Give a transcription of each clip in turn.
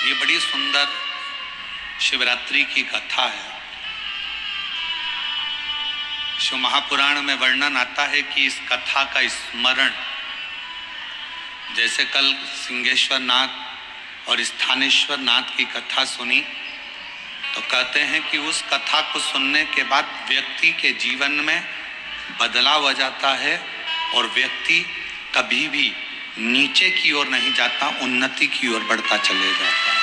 ये बड़ी सुंदर शिवरात्रि की कथा है। शिव महापुराण में वर्णन आता है कि इस कथा का स्मरण, जैसे कल सिंहेश्वर नाथ और स्थानेश्वर नाथ की कथा सुनी तो कहते हैं कि उस कथा को सुनने के बाद व्यक्ति के जीवन में बदलाव आ जाता है और व्यक्ति कभी भी नीचे की ओर नहीं जाता, उन्नति की ओर बढ़ता चले जाता है।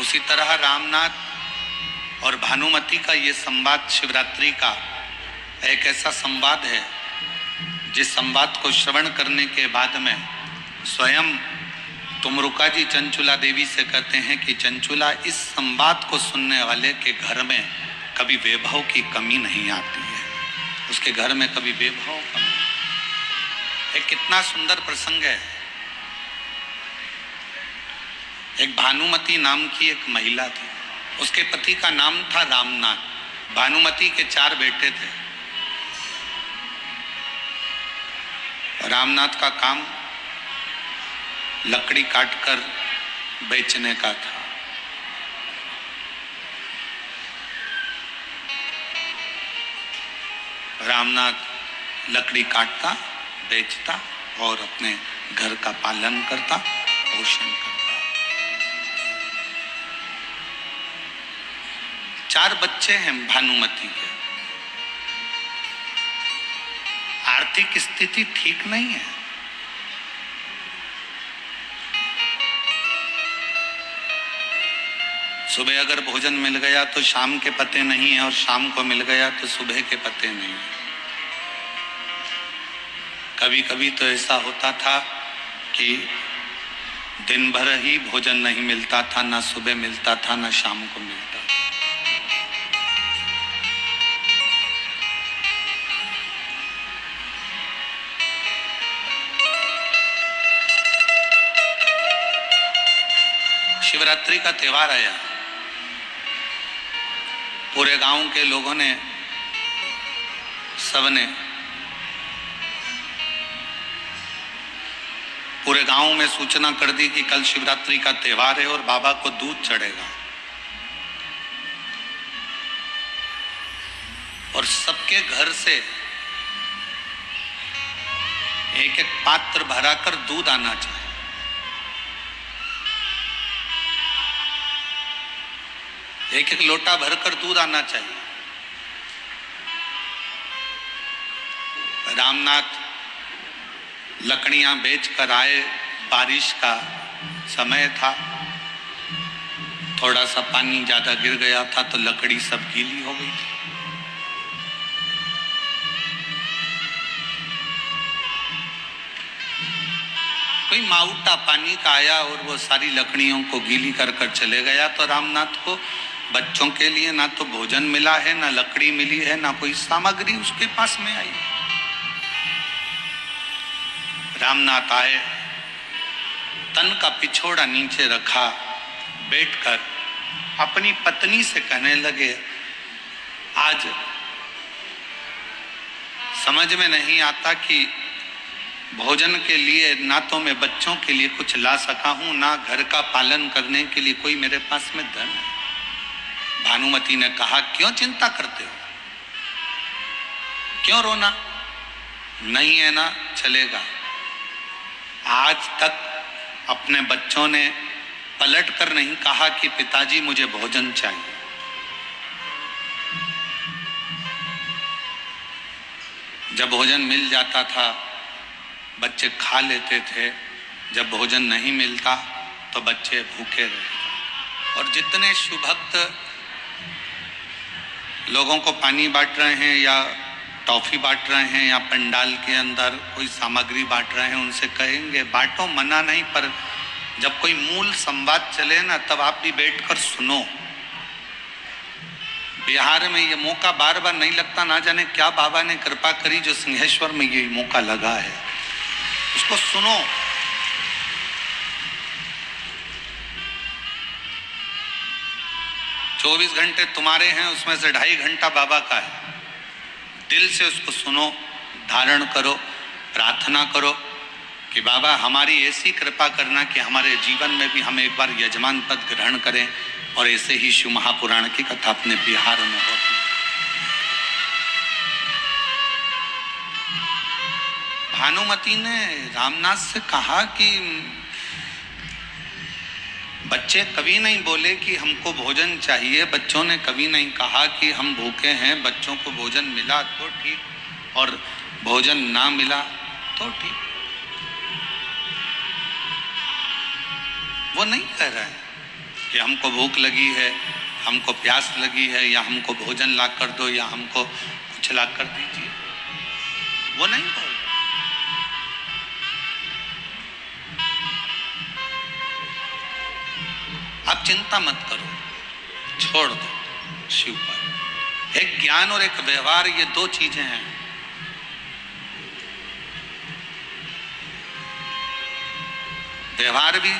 उसी तरह रामनाथ और भानुमति का ये संवाद शिवरात्रि का एक ऐसा संवाद है जिस संवाद को श्रवण करने के बाद में स्वयं तुमरुका जी चंचुला देवी से कहते हैं कि चंचुला, इस संवाद को सुनने वाले के घर में कभी वैभव की कमी नहीं आती है, उसके घर में कभी वैभव कमी। एक कितना सुंदर प्रसंग है। एक भानुमति नाम की एक महिला थी, उसके पति का नाम था रामनाथ। भानुमति के 4 बेटे थे। रामनाथ का काम लकड़ी काटकर बेचने का था। रामनाथ लकड़ी काटता, बेचता और अपने घर का पालन करता, पोषण करता। 4 बच्चे हैं भानुमति के। आर्थिक स्थिति ठीक नहीं है। सुबह अगर भोजन मिल गया तो शाम के पते नहीं है और शाम को मिल गया तो सुबह के पते नहीं है। कभी कभी तो ऐसा होता था कि दिन भर ही भोजन नहीं मिलता था, ना सुबह मिलता था ना शाम को मिलता था। शिवरात्रि का त्योहार आया। पूरे गांव के लोगों ने, सबने, पूरे गांव में सूचना कर दी कि कल शिवरात्रि का त्योहार है और बाबा को दूध चढ़ेगा। और सबके घर से एक एक पात्र भराकर दूध आना चाहिए। एक एक लोटा भरकर दूध आना चाहिए। रामनाथ लकड़ियां बेचकर आए। बारिश का समय था, थोड़ा सा पानी ज्यादा गिर गया था तो लकड़ी सब गीली हो गई थी। कोई माउटा पानी का आया और वो सारी लकड़ियों को गीली कर कर चले गया। तो रामनाथ को बच्चों के लिए ना तो भोजन मिला है, ना लकड़ी मिली है, ना कोई सामग्री उसके पास में आई। रामनाथ आए, तन का पिछोड़ा नीचे रखा, बैठकर अपनी पत्नी से कहने लगे, आज समझ में नहीं आता कि भोजन के लिए ना तो मैं बच्चों के लिए कुछ ला सका हूं, ना घर का पालन करने के लिए कोई मेरे पास में धन है। भानुमति ने कहा, क्यों चिंता करते हो, क्यों रोना? नहीं है ना, चलेगा। आज तक अपने बच्चों ने पलट कर नहीं कहा कि पिताजी मुझे भोजन चाहिए। जब भोजन मिल जाता था बच्चे खा लेते थे, जब भोजन नहीं मिलता तो बच्चे भूखे रहते। और जितने शिवभक्त लोगों को पानी बांट रहे हैं या टॉफी बांट रहे हैं या पंडाल के अंदर कोई सामग्री बांट रहे हैं, उनसे कहेंगे बांटो, मना नहीं, पर जब कोई मूल संवाद चले ना तब आप भी बैठकर सुनो। बिहार में ये मौका बार बार नहीं लगता, ना जाने क्या बाबा ने कृपा करी जो सिंहेश्वर में ये मौका लगा है, उसको सुनो। चौबीस घंटे तुम्हारे हैं, उसमें से 2.5 घंटा बाबा का है। दिल से उसको सुनो, धारण करो, प्रार्थना करो, कि बाबा हमारी ऐसी कृपा करना कि हमारे जीवन में भी हम एक बार यजमान पद ग्रहण करें। और ऐसे ही शिव महापुराण की कथा अपने बिहार में होती। भानुमति ने रामनाथ से कहा कि बच्चे कभी नहीं बोले कि हमको भोजन चाहिए, बच्चों ने कभी नहीं कहा कि हम भूखे हैं। बच्चों को भोजन मिला तो ठीक और भोजन ना मिला तो ठीक। वो नहीं कह रहा है कि हमको भूख लगी है, हमको प्यास लगी है, या हमको भोजन ला कर दो, या हमको कुछ ला कर दीजिए। वो नहीं बोल रहा। आप चिंता मत करो, छोड़ दो शिव पर। एक ज्ञान और एक व्यवहार, ये दो चीजें हैं। व्यवहार भी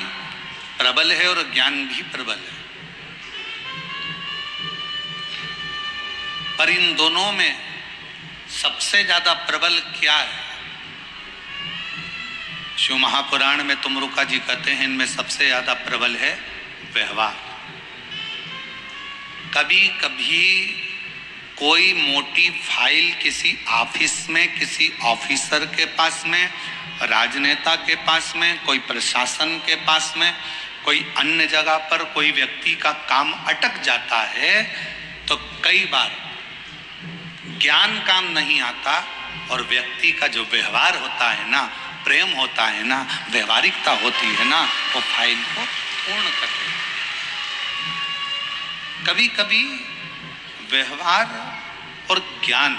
प्रबल है और ज्ञान भी प्रबल है, पर इन दोनों में सबसे ज्यादा प्रबल क्या है? शिव महापुराण में तुमरुका जी कहते हैं इनमें सबसे ज्यादा प्रबल है व्यवहार। कभी कभी कोई मोटी फाइल किसी ऑफिस में, किसी ऑफिसर के पास में, राजनेता के पास में, कोई प्रशासन के पास में, कोई अन्य जगह पर कोई व्यक्ति का काम अटक जाता है तो कई बार ज्ञान काम नहीं आता और व्यक्ति का जो व्यवहार होता है ना, प्रेम होता है ना, व्यवहारिकता होती है ना, वो फाइल को पूर्ण कर देता है। कभी कभी व्यवहार और ज्ञान,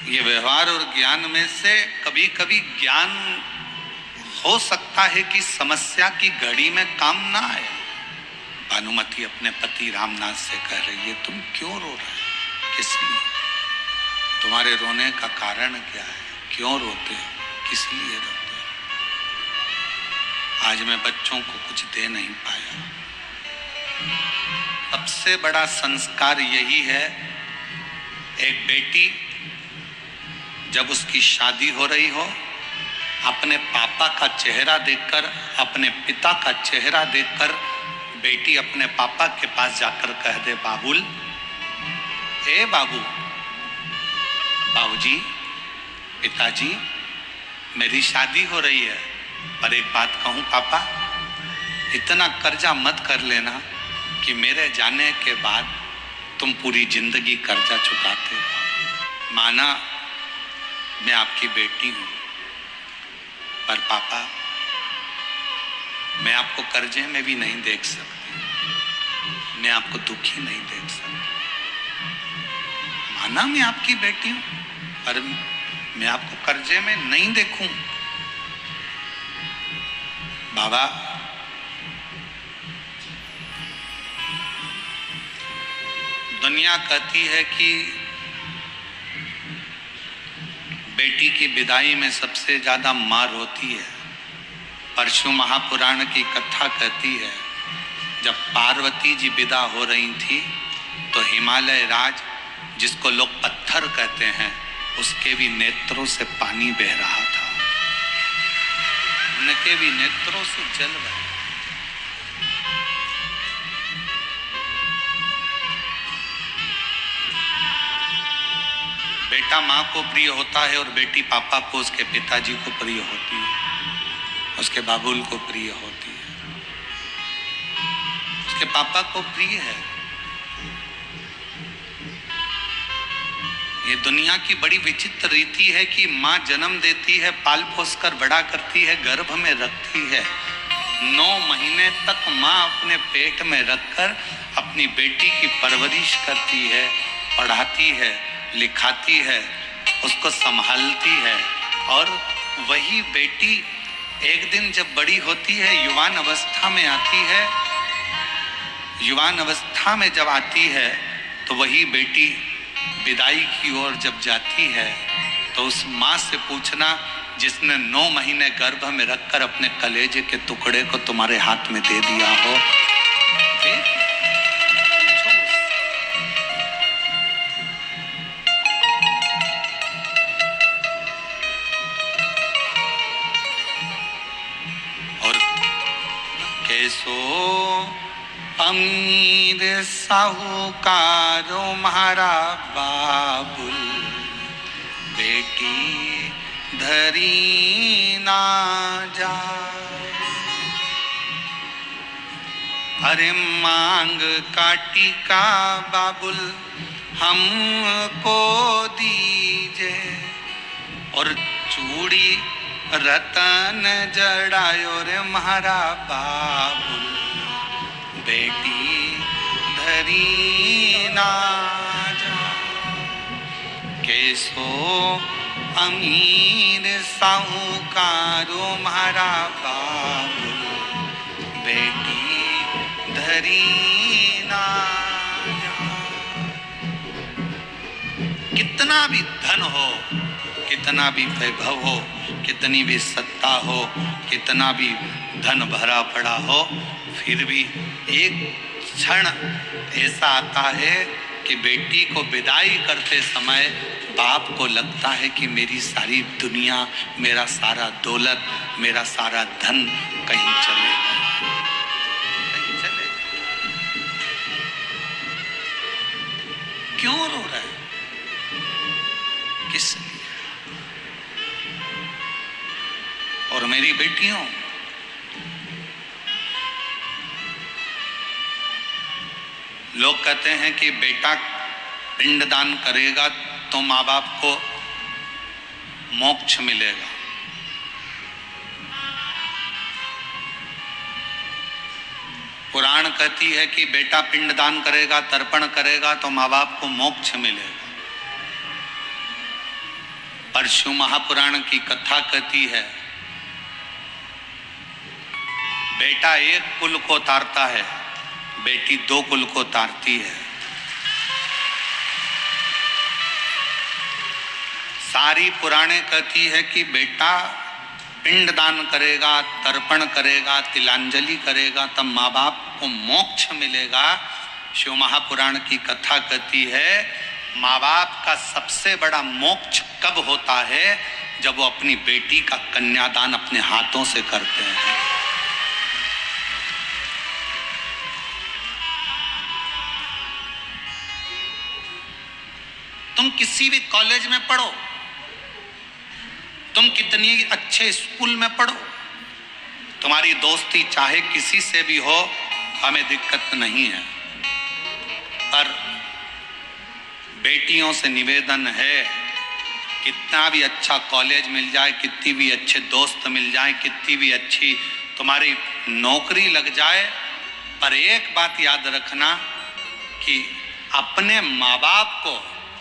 ये व्यवहार और ज्ञान में से कभी कभी ज्ञान हो सकता है कि समस्या की घड़ी में काम ना आए। भानुमति अपने पति रामनाथ से कह रही है, तुम क्यों रो रहे हो? किस लिए? तुम्हारे रोने का कारण क्या है? क्यों रोते हो? किस लिए रोते हो? आज मैं बच्चों को कुछ दे नहीं पाया। सबसे बड़ा संस्कार यही है, एक बेटी जब उसकी शादी हो रही हो, अपने पापा का चेहरा देखकर, अपने पिता का चेहरा देखकर बेटी अपने पापा के पास जाकर कह दे, बाबुल, ए बाबू, बाबूजी, पिताजी, मेरी शादी हो रही है, पर एक बात कहूं पापा, इतना कर्जा मत कर लेना कि मेरे जाने के बाद तुम पूरी जिंदगी कर्जा चुकाते हो। माना मैं आपकी बेटी हूं, पर पापा मैं आपको कर्जे में भी नहीं देख सकती, मैं आपको दुखी नहीं देख सकती। माना मैं आपकी बेटी हूं, पर मैं आपको कर्जे में नहीं देखूं। बाबा, दुनिया कहती है कि बेटी की विदाई में सबसे ज्यादा मार होती है। परशु महापुराण की कथा कहती है, जब पार्वती जी विदा हो रही थी तो हिमालय राज, जिसको लोग पत्थर कहते हैं, उसके भी नेत्रों से पानी बह रहा था, उनके भी नेत्रों से जल बह। बेटा माँ को प्रिय होता है और बेटी पापा को, उसके पिताजी को प्रिय होती है, उसके बाबुल को प्रिय होती है, उसके पापा को प्रिय है। ये दुनिया की बड़ी विचित्र रीति है कि माँ जन्म देती है, पाल पोस कर बड़ा करती है, गर्भ में रखती है। 9 महीने तक माँ अपने पेट में रखकर अपनी बेटी की परवरिश करती है, पढ़ाती है, लिखाती है, उसको संभालती है। और वही बेटी एक दिन जब बड़ी होती है, युवान अवस्था में आती है, युवान अवस्था में जब आती है तो वही बेटी विदाई की ओर जब जाती है तो उस माँ से पूछना जिसने 9 महीने गर्भ में रखकर अपने कलेजे के टुकड़े को तुम्हारे हाथ में दे दिया हो, कैसो अमीर साहूकारो म्हारा बाबुल, बेटी धरी ना जाए। अरे मांग काटी का बाबुल हमको दीजे, और चूड़ी रतन जड़ायो रे म्हारा बाबुल, बेटी धरी ना जाए। कैसो अमीर साहूकारो म्हारा बाबुल, बेटी धरी ना जाए। कितना भी धन हो, कितना भी वैभव हो, कितनी भी सत्ता हो, कितना भी धन भरा पड़ा हो, फिर भी एक क्षण ऐसा आता है कि बेटी को विदाई करते समय बाप को लगता है कि मेरी सारी दुनिया, मेरा सारा दौलत, मेरा सारा धन कहीं चले गया, कहीं चले गया। क्यों रो रहा है? किस लिए? और मेरी बेटियों, लोग कहते हैं कि बेटा पिंडदान करेगा तो माँ बाप को मोक्ष मिलेगा। पुराण कहती है कि बेटा पिंडदान करेगा, तर्पण करेगा तो माँ बाप को मोक्ष मिलेगा। पर शिव महापुराण की कथा कहती है बेटा एक कुल को तारता है, बेटी दो कुल को तारती है। सारी पुराणे कहती है कि बेटा पिंडदान करेगा, तर्पण करेगा, तिलांजलि करेगा, तब माँ बाप को मोक्ष मिलेगा। शिव महापुराण की कथा कहती है माँ बाप का सबसे बड़ा मोक्ष कब होता है? जब वो अपनी बेटी का कन्यादान अपने हाथों से करते हैं। तुम किसी भी कॉलेज में पढ़ो, तुम कितनी अच्छे स्कूल में पढ़ो, तुम्हारी दोस्ती चाहे किसी से भी हो, हमें दिक्कत नहीं है। पर बेटियों से निवेदन है, कितना भी अच्छा कॉलेज मिल जाए, कितनी भी अच्छे दोस्त मिल जाए, कितनी भी अच्छी तुम्हारी नौकरी लग जाए, पर एक बात याद रखना कि अपने माँ बाप को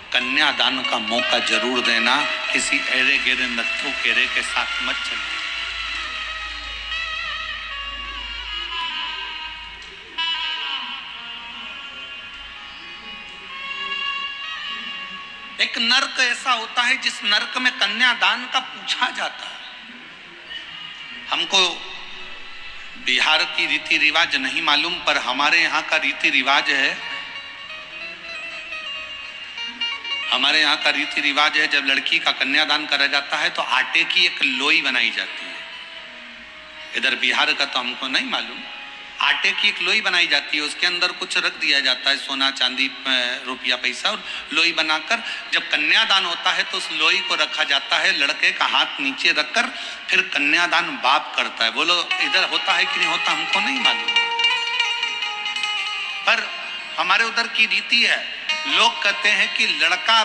कन्यादान का मौका जरूर देना। किसी एरे गेरे नत्थु केरे के साथ मत चलना। एक नर्क ऐसा होता है जिस नर्क में कन्यादान का पूछा जाता है। हमको बिहार की रीति रिवाज नहीं मालूम, पर हमारे यहाँ का रीति रिवाज है, हमारे यहाँ का रीति रिवाज है, जब लड़की का कन्यादान करा जाता है तो आटे की एक लोई बनाई जाती है। इधर बिहार का तो हमको नहीं मालूम। आटे की एक लोई बनाई जाती है, उसके अंदर कुछ रख दिया जाता है, सोना चांदी रुपया पैसा, और लोई बनाकर जब कन्यादान होता है तो उस लोई को रखा जाता है, लड़के का हाथ नीचे रखकर फिर कन्यादान बाप करता है। बोलो इधर होता है कि नहीं होता, हमको नहीं मालूम, पर हमारे उधर की रीति है। लोग कहते हैं कि लड़का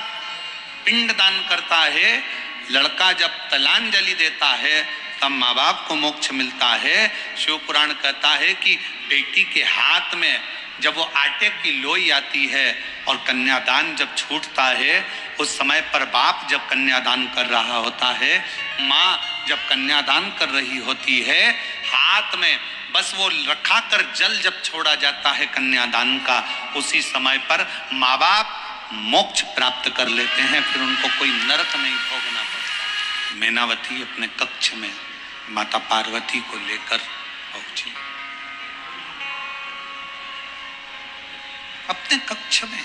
पिंडदान करता है, लड़का जब तिलांजलि देता है तब माँ बाप को मोक्ष मिलता है। शिव पुराण कहता है कि बेटी के हाथ में जब वो आटे की लोई आती है और कन्यादान जब छूटता है, उस समय पर बाप जब कन्यादान कर रहा होता है, माँ जब कन्यादान कर रही होती है, हाथ में बस वो रखा कर जल जब छोड़ा जाता है कन्यादान का, उसी समय पर माँ बाप मोक्ष प्राप्त कर लेते हैं, फिर उनको कोई नरक नहीं भोगना पड़ता। मैनावती अपने कक्ष में माता पार्वती को लेकर पहुंची। अपने कक्ष में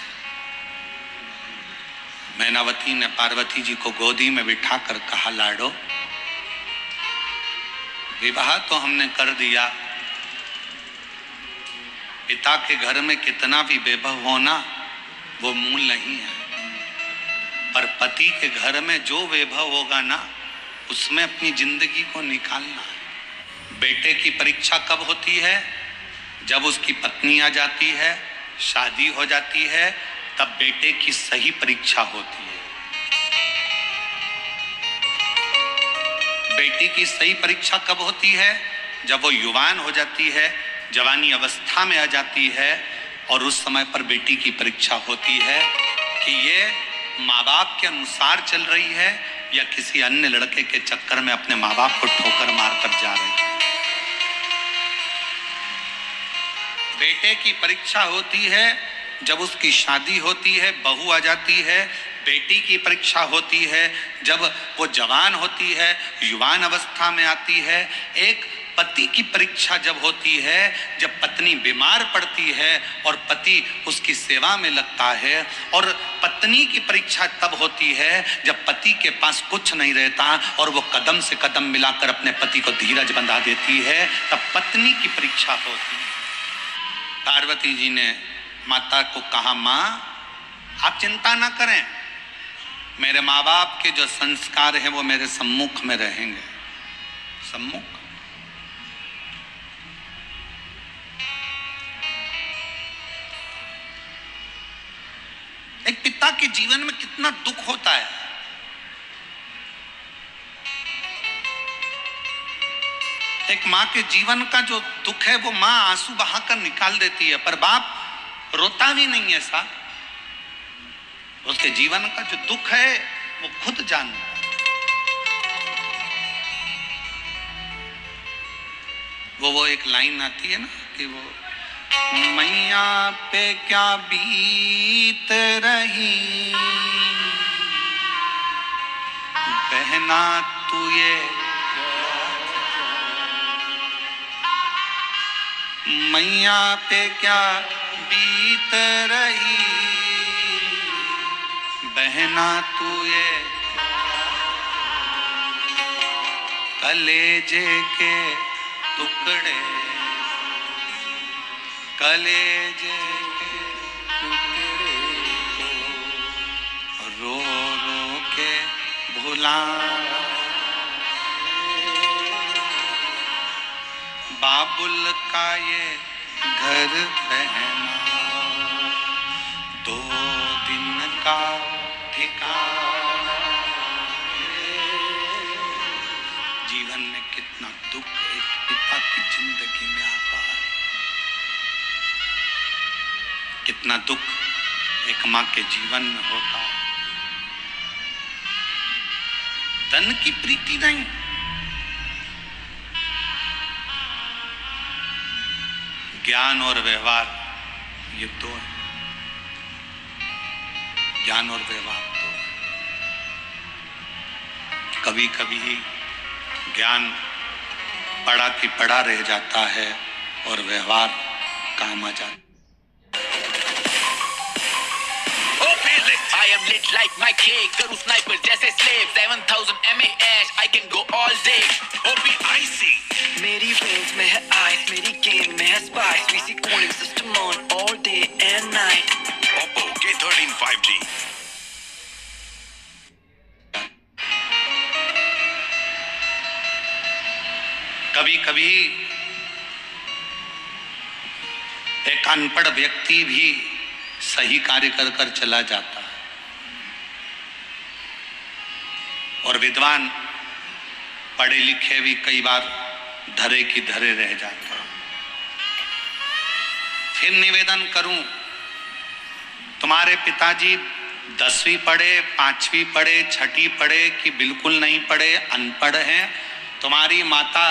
मैनावती ने पार्वती जी को गोदी में बिठाकर कहा, लाडो विवाह तो हमने कर दिया, पिता के घर में कितना भी वैभव होना वो मूल नहीं है, पर पति के घर में जो वैभव होगा ना, उसमें अपनी जिंदगी को निकालना है। बेटे की परीक्षा कब होती है? जब उसकी पत्नी आ जाती है, शादी हो जाती है, तब बेटे की सही परीक्षा होती है। बेटी की सही परीक्षा कब होती है? जब वो युवान हो जाती है, जवानी अवस्था में आ जाती है, और उस समय पर बेटी की परीक्षा होती है कि ये माँ बाप के अनुसार चल रही है या किसी अन्य लड़के के चक्कर में अपने माँ बाप को ठोकर मारकर जा रही है। बेटे की परीक्षा होती है जब उसकी शादी होती है, बहू आ जाती है। बेटी की परीक्षा होती है जब वो जवान होती है, युवान अवस्था में आती है। एक पति की परीक्षा जब होती है, जब पत्नी बीमार पड़ती है और पति उसकी सेवा में लगता है। और पत्नी की परीक्षा तब होती है जब पति के पास कुछ नहीं रहता और वो कदम से कदम मिलाकर अपने पति को धीरज बंधा देती है, तब पत्नी की परीक्षा होती है। पार्वती जी ने माता को कहा, माँ आप चिंता ना करें, मेरे माँ बाप के जो संस्कार हैं वो मेरे सम्मुख में रहेंगे। सम्मुख एक पिता के जीवन में कितना दुख होता है। एक माँ के जीवन का जो दुख है वो माँ आंसू बहाकर निकाल देती है, पर बाप रोता भी नहीं है। सा उसके जीवन का जो दुख है वो खुद जानता है। वो एक लाइन आती है ना कि वो मैया पे क्या बीत रही, बहना तू ये मैया पे क्या बीत रही, बहना तू ये कलेजे के टुकड़े, कलेजे के टुकड़े को रो रो के भुला, बाबुल का ये घर बहना 2 दिन का ठिकाना। जीवन में कितना दुख एक पिता की जिंदगी में आता है, कितना दुख एक माँ के जीवन में होता है। धन की प्रीति नहीं, ज्ञान और व्यवहार, ये दो है। ज्ञान और व्यवहार दो। कभी कभी ज्ञान पढ़ा की पढ़ा रह जाता है और व्यवहार काम आ जाता है। I am lit like my cake, करूँ sniper जैसे slave, 7000 mAh, I can go all day. OP icy, मेरी range में है ice, मेरी game में है spice, VC cooling system on all day and night. Oppo K13 5G. कभी कभी एक अनपढ़ व्यक्ति भी सही कार्य कर कर चला जाता है और विद्वान पढ़े लिखे भी कई बार धरे की धरे रह जाता है। फिर निवेदन करूं, तुम्हारे पिताजी 10वीं पढ़े, 5वीं पढ़े, 6ठी पढ़े कि बिल्कुल नहीं पढ़े, अनपढ़ हैं। तुम्हारी माता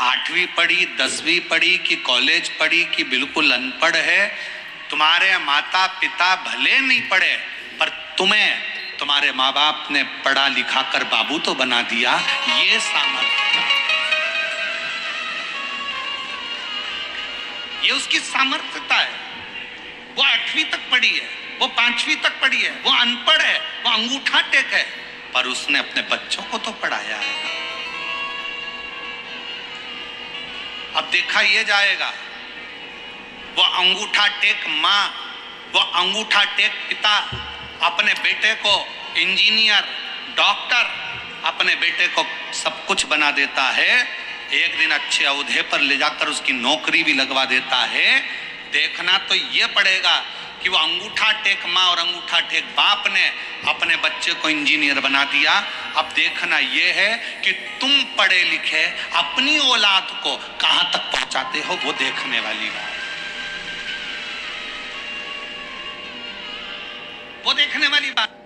8वीं पढ़ी, 10वीं पढ़ी कि कॉलेज पढ़ी कि बिल्कुल अनपढ़ है। तुम्हारे माता पिता भले नहीं पढ़े, पर तुम्हें तुम्हारे माँ बाप ने पढ़ा लिखा कर बाबू तो बना दिया। ये सामर्थ्य, ये उसकी सामर्थ्यता है। वो 8वीं तक पढ़ी है, वो 5वीं तक पढ़ी है, वो अनपढ़ है, वो अंगूठा टेक है, पर उसने अपने बच्चों को तो पढ़ाया है। अब देखा ये जाएगा वो अंगूठा टेक माँ, वो अंगूठा टेक पिता अपने बेटे को इंजीनियर, डॉक्टर, अपने बेटे को सब कुछ बना देता है। एक दिन अच्छे ओहदे पर ले जाकर उसकी नौकरी भी लगवा देता है। देखना तो ये पड़ेगा कि वो अंगूठा टेक माँ और अंगूठा टेक बाप ने अपने बच्चे को इंजीनियर बना दिया। अब देखना ये है कि तुम पढ़े लिखे अपनी औलाद को कहां तक पहुंचाते हो, वो देखने वाली बात, वो देखने वाली बात।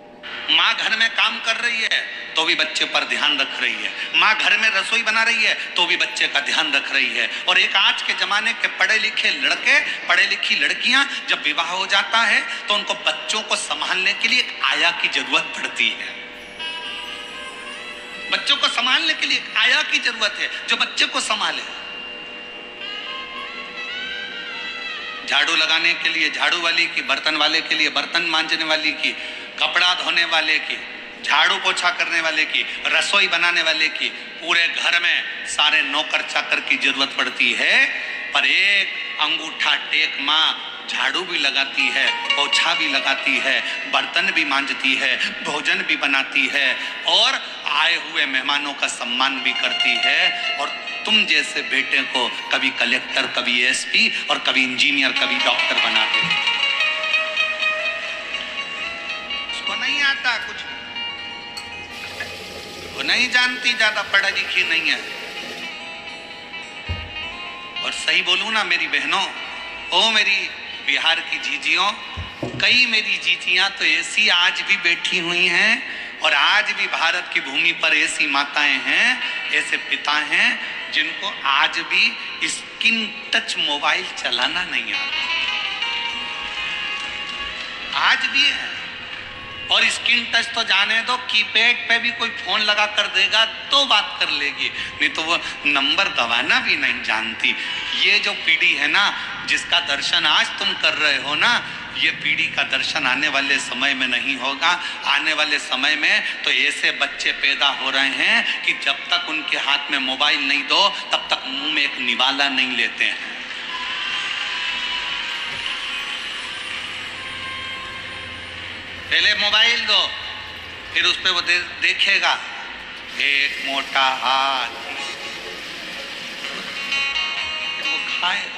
माँ घर में काम कर रही है तो भी बच्चे पर ध्यान रख रही है, माँ घर में रसोई बना रही है तो भी बच्चे का ध्यान रख रही है। और एक आज के जमाने के पढ़े लिखे लड़के, पढ़े लिखी लड़कियां जब विवाह हो जाता है तो उनको बच्चों को संभालने के लिए एक आया की जरूरत पड़ती है। बच्चों को संभालने के लिए एक आया की जरूरत है जो बच्चे को संभाले। झाड़ू लगाने के लिए झाड़ू वाली की, बर्तन वाले के लिए बर्तन मांजने वाली की, कपड़ा धोने वाले की, झाड़ू पोछा करने वाले की, रसोई बनाने वाले की, पूरे घर में सारे नौकर चाकर की जरूरत पड़ती है। पर एक अंगूठा टेक माँ झाड़ू भी लगाती है, पोछा भी लगाती है, बर्तन भी मांजती है, भोजन भी बनाती है और आए हुए मेहमानों का सम्मान भी करती है। और तुम जैसे बेटे को कभी कलेक्टर, कभी एसपी और कभी इंजीनियर, कभी डॉक्टर बना दे। उसको नहीं आता कुछ, वो नहीं जानती, ज्यादा पढ़ी लिखी नहीं है। और सही बोलूं ना मेरी बहनों, ओ मेरी बिहार की जीजियों, कई मेरी जीजियां तो ऐसी आज भी बैठी हुई हैं और आज भी भारत की भूमि पर ऐसी माताएं हैं, ऐसे पिता हैं जिनको आज भी स्क्रीन टच मोबाइल चलाना नहीं आता, आज भी है। और स्क्रीन टच तो जाने दो, कीपैड पे भी कोई फोन लगा कर देगा तो बात कर लेगी, नहीं तो वो नंबर दबाना भी नहीं जानती। ये जो पीढ़ी है ना, जिसका दर्शन आज तुम कर रहे हो ना, ये पीढ़ी का दर्शन आने वाले समय में नहीं होगा। आने वाले समय में तो ऐसे बच्चे पैदा हो रहे हैं कि जब तक उनके हाथ में मोबाइल नहीं दो तब तक मुंह में एक निवाला नहीं लेते हैं। पहले मोबाइल दो, फिर उस पर वो देखेगा एक मोटा हाथ, फिर वो खाएगा।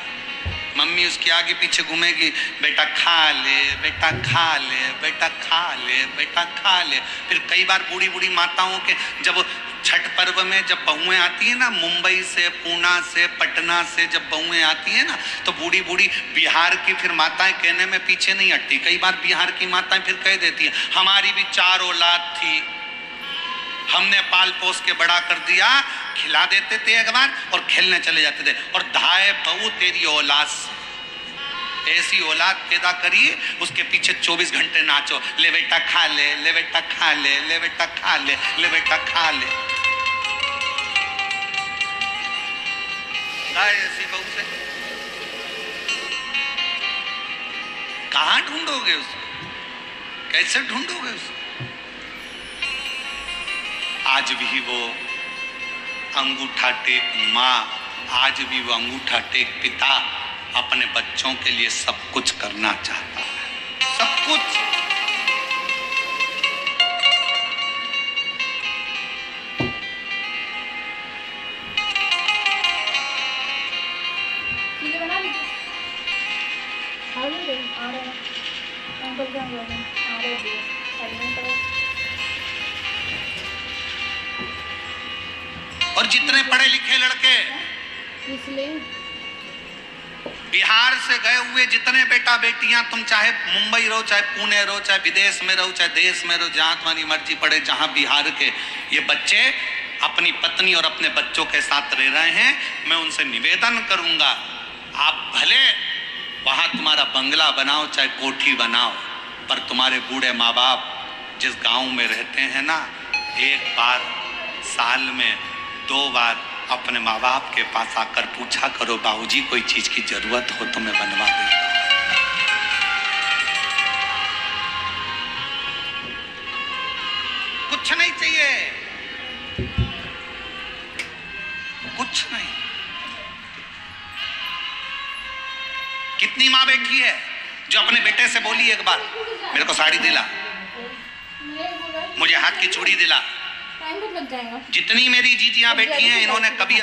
मम्मी उसके आगे पीछे घूमेगी, बेटा खा ले, बेटा खा ले, बेटा खा ले, बेटा खा ले। फिर कई बार बूढ़ी बूढ़ी माताओं के जब छठ पर्व में जब बहुएं आती है ना, मुंबई से, पूना से, पटना से जब बहुएं आती है ना, तो बूढ़ी बूढ़ी बिहार की फिर माताएं कहने में पीछे नहीं हटती। कई बार बिहार की माताएं फिर कह देती है, हमारी भी 4 औलाद थी, हमने पाल पोस के बड़ा कर दिया। खिला देते थे एक बार और खेलने चले जाते थे। और धाए बहू तेरी औलाद, ऐसी औलाद पैदा करी, उसके पीछे 24 घंटे नाचो, ले बेटा खा ले, ले बेटा खा ले, ले बेटा खा ले, ले बेटा खा ले। ऐसी बहू से कहां ढूंढोगे उसको, कैसे ढूंढोगे उसको? आज भी वो अंगूठा टेक माँ, आज भी वो अंगूठा टेक पिता अपने बच्चों के लिए सब कुछ करना चाहता है, सब कुछ। और जितने पढ़े लिखे लड़के बिहार से गए हुए, जितने बेटा बेटियां, तुम चाहे मुंबई रहो, चाहे पुणे रहो, चाहे विदेश में रहो, चाहे देश में रहो, जहां तुम्हारी मर्जी पड़े, जहां बिहार के ये बच्चे अपनी पत्नी और अपने बच्चों के साथ रह रहे हैं, मैं उनसे निवेदन करूंगा, आप भले वहां तुम्हारा बंगला बनाओ, चाहे कोठी बनाओ, पर तुम्हारे बूढ़े माँ बाप जिस गांव में रहते हैं ना, एक बार साल में 2 बार अपने माँ बाप के पास आकर पूछा करो, बाबूजी कोई चीज की जरूरत हो तो मैं बनवा देता हूं। कुछ नहीं चाहिए, कुछ नहीं। कितनी माँ बैठी है जो अपने बेटे से बोली एक बार, मेरे को साड़ी दिला, मुझे हाथ की चूड़ी दिला। टाइम बहुत लग जाएगा। जितनी मेरी जीजियां बैठी हैं, इन्होंने कभी